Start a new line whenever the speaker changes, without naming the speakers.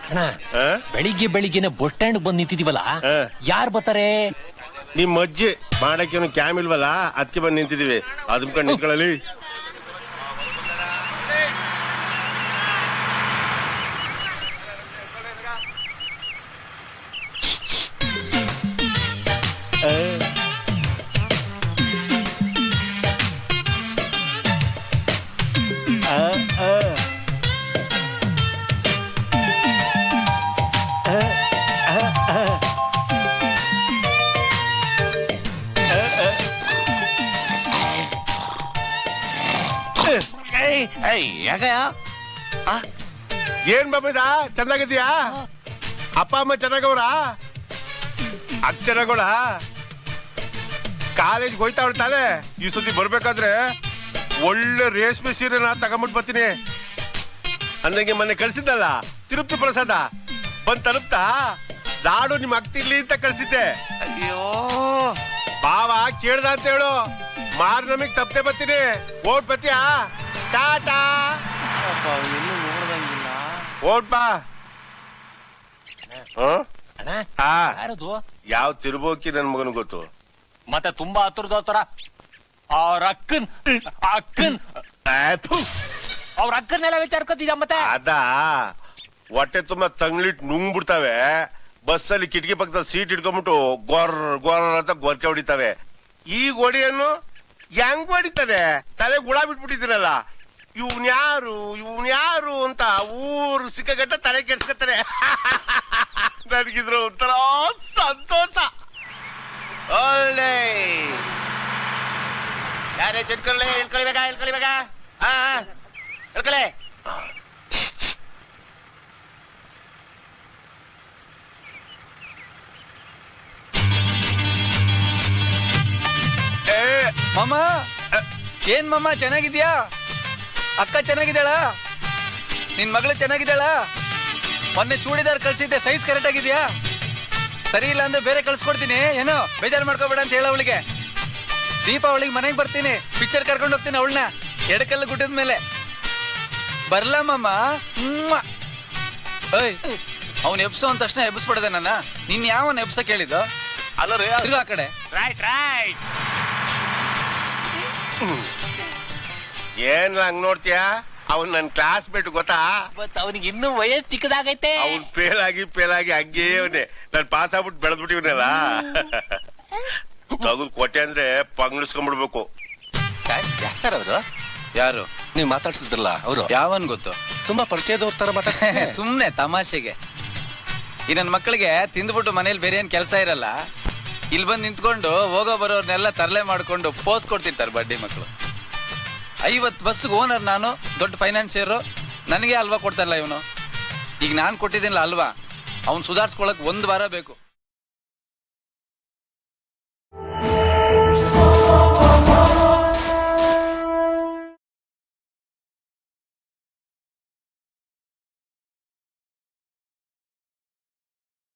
ಅಣ್ಣ ಬೆಳಿಗ್ಗೆ ಬೆಳಿಗ್ಗೆನೆ ಬಸ್ ಸ್ಟ್ಯಾಂಡ್ ಬಂದ್ ನಿಂತಿದೀವಲ್ಲ, ಯಾರು ಬರ್ತಾರೆ?
ನಿಮ್ ಅಜ್ಜಿ ಮಾಡಕ್ಕೆ ಕ್ಯಾಮ್ ಇಲ್ವಲ್ಲ, ಅದಕ್ಕೆ ಬಂದ್ ನಿಂತಿದೀವಿ. ಅದ್ಕೊಂಡ್ ನಿಂತ್ಕೊಳ್ಳಿ. ಏನ್ ಬಾಬದ ಚೆನ್ನಾಗಿದ್ಯಾ? ಅಪ್ಪ ಅಮ್ಮ ಚೆನ್ನಾಗವ್ರ? ಅದ್ ಚೆನ್ನಾಗೋಳ? ಕಾಲೇಜ್ ಹೋಯ್ತಾ ತಾನೆ? ಈ ಸತಿ ಬರ್ಬೇಕಾದ್ರೆ ಒಳ್ಳೆ ರೇಷ್ಮೆ ಸೀರೆನ ತಗೊಂಬಿಟ್ಟು ಬರ್ತೀನಿ. ಅಂದಂಗೆ ಮೊನ್ನೆ ಕಳ್ಸಿದ್ದಲ್ಲ ತಿರುಪ್ತಿ ಪ್ರಸಾದ ಬಂದ್ ತಲುಪ್ತಾ? ನಾಡು ನಿಮ್ ಅಕ್ತಿರ್ಲಿ ಅಂತ ಕಳ್ಸಿದ್ದೆ.
ಅಯ್ಯೋ
ಬಾವ ಕೇಳ್ದ ಅಂತ ಹೇಳು, ಮಾರ್ ನಮಗ್ ತಪ್ಪದೆ ಬರ್ತೀನಿ. ಓಟ್ ಬತ್ತೀಯಾ? ಟಾಟಾ.
ಎಲ್ಲೂ ನೋಡ್ದಂಗಿಲ್ಲ.
ಓಟ್ ಬಾ.
ಯಾರದು?
ಯಾವ ತಿರುಬೋಕಿ ನನ್ ಮಗನ್ ಗೊತ್ತು?
ಮತ್ತೆ ತುಂಬಾ ಹತ್ರದ ತರ ಅವ್ರ ಅಕ್ಕನ್ನೆಲ್ಲ ವಿಚಾರ್ಕೊತಿದ್ಯ ಮತ್ತೆ?
ಅದ ಹೊಟ್ಟೆ ತುಂಬಾ ತಂಗ್ಲಿಟ್ ನುಂಗ್ಬಿಡ್ತಾವೆ. ಬಸ್ಸಲ್ಲಿ ಕಿಟಕಿ ಪಕ್ಕದಲ್ಲಿ ಸೀಟ್ ಇಟ್ಕೊಂಡ್ಬಿಟ್ಟು ಗೊರ್ ಗೊರ್ ಅಂತ ಗೊರ್ಕೆ ಹೊಡಿತಾವೆ. ಈ ಗೋಡಿಯನ್ನು ಹೆಂಗ್ ಹೊಡಿತದೆ? ತಲೆ ಗುಳ ಬಿಟ್ಬಿಟ್ಟಿದ್ದೀರಲ್ಲ. ಇವ್ನ್ಯಾರು ಅಂತ ಊರು ಸಿಕ್ಕಗಟ್ಟ ತಲೆ ಕೆಡ್ಸ್ಕೊತಾರೆ. ನನಗಿದ್ರು ಒಂಥರ ಸಂತೋಷ.
ಒಳ್ಳೆ ಯಾರೇ ಚಿಟ್ಕೊಳ್ಳಿ ಇಳ್ಕೊಳಿಬೇಕ ಇಳ್ಕೊಳೆ.
ಮಾಮ ಏನ್ ಮಾಮ ಚೆನ್ನಾಗಿದ್ಯಾ? ಅಕ್ಕ ಚೆನ್ನಾಗಿದ್ದಾಳ? ನಿನ್ ಮಗಳು ಚೆನ್ನಾಗಿದ್ದಾಳ? ಮೊನ್ನೆ ಚೂಡಿದಾರ್ ಕಳ್ಸಿದ್ದೆ, ಸೈಜ್ ಕರೆಕ್ಟ್ ಆಗಿದ್ಯಾ? ಸರಿ ಇಲ್ಲ ಅಂದ್ರೆ ಬೇರೆ ಕಳ್ಸ್ಕೊಡ್ತೀನಿ. ಏನೋ ಬೇಜಾರು ಮಾಡ್ಕೋಬೇಡ ಅಂತ ಹೇಳ ಅವಳಿಗೆ. ದೀಪಾವಳಿಗೆ ಮನೆಗೆ ಬರ್ತೀನಿ, ಪಿಕ್ಚರ್ ಕರ್ಕೊಂಡು ಹೋಗ್ತೀನಿ ಅವಳನ್ನ ಎಡಕಲ್ಲು ಗುಡ್ಡದ ಮೇಲೆ. ಬರ್ಲಾ ಮಾಮ? ಓಯ್ ಅವ್ನು ಎಬ್ಸೋ ಅಂತ ತಕ್ಷಣ ಎಬ್ಸ್ಬಿಡದೆ ನನ್ನ. ನಿನ್ ಯಾವನ್ ಎಬ್ಸ ಕೇಳಿದ್ದು?
ಅಲ್ಲರಿ
ತಿರ್ಗಾ ಆ ಕಡೆ.
ರೈಟ್
ಏನ್ ಹಂಗ್ ನೋಡ್ತೀಯಾ? ಅವ್ನ್ ನನ್ ಕ್ಲಾಸ್ ಮೇಟ್ ಗೊತ್ತಾ?
ಮತ್ ಅವನಿಗೆ ಇನ್ನೂ ವಯಸ್ಸು ಚಿಕ್ಕದಾಗೈತೆ.
ಅವ್ನ್ ಫೇಲ್ ಆಗಿ ಹಂಗೇ ಅವನೇ. ನಾನ್ ಪಾಸ್ ಆಗ್ಬಿಟ್ಟು ಬೆಳೆದ್ಬಿಟ್ಟಿವನಲ್ಲ. ತಗದ್ ಕೊಟ್ಟೆ ಅಂದ್ರೆ ಪಂಗ್ಳಿಸ್ಕೊಂಡ್ಬಿಡ್ಬೇಕು.
ಸರ್ ಅವರು
ಯಾರು
ನೀವ್ ಮಾತಾಡ್ಸಿದ್ರಲ್ಲ ಅವರು?
ಯಾವನ್ ಗೊತ್ತು?
ತುಂಬಾ ಪರಿಚಯದವ್ರ ತರ ಮಾತಾಡ್ತಾರೆ.
ಸುಮ್ನೆ ತಮಾಷೆಗೆ. ಈ ನನ್ ಮಕ್ಕಳಿಗೆ ತಿಂದ್ಬಿಟ್ಟು ಮನೇಲಿ ಬೇರೆ ಏನ್ ಕೆಲಸ ಇರಲ್ಲ, ಇಲ್ಲಿ ಬಂದು ನಿಂತ್ಕೊಂಡು ಹೋಗೋ ಬರೋರ್ನೆಲ್ಲ ತರಲೆ ಮಾಡ್ಕೊಂಡು ಪೋಸ್ ಕೊಡ್ತಿರ್ತಾರೆ ಬಡ್ಡಿ ಮಕ್ಕಳು. 50 ಬಸ್ಗೆ ಓನರ್ ನಾನು, ದೊಡ್ಡ ಫೈನಾನ್ಸಿಯರು. ನನಗೆ ಅಲ್ವಾ ಕೊಡ್ತಾರಲ್ಲ ಇವನು. ಈಗ ನಾನು ಕೊಟ್ಟಿದ್ದೀನಲ್ಲ ಅಲ್ವಾ, ಅವ್ನು ಸುಧಾರಿಸ್ಕೊಳಕ್ 1 ವಾರ ಬೇಕು.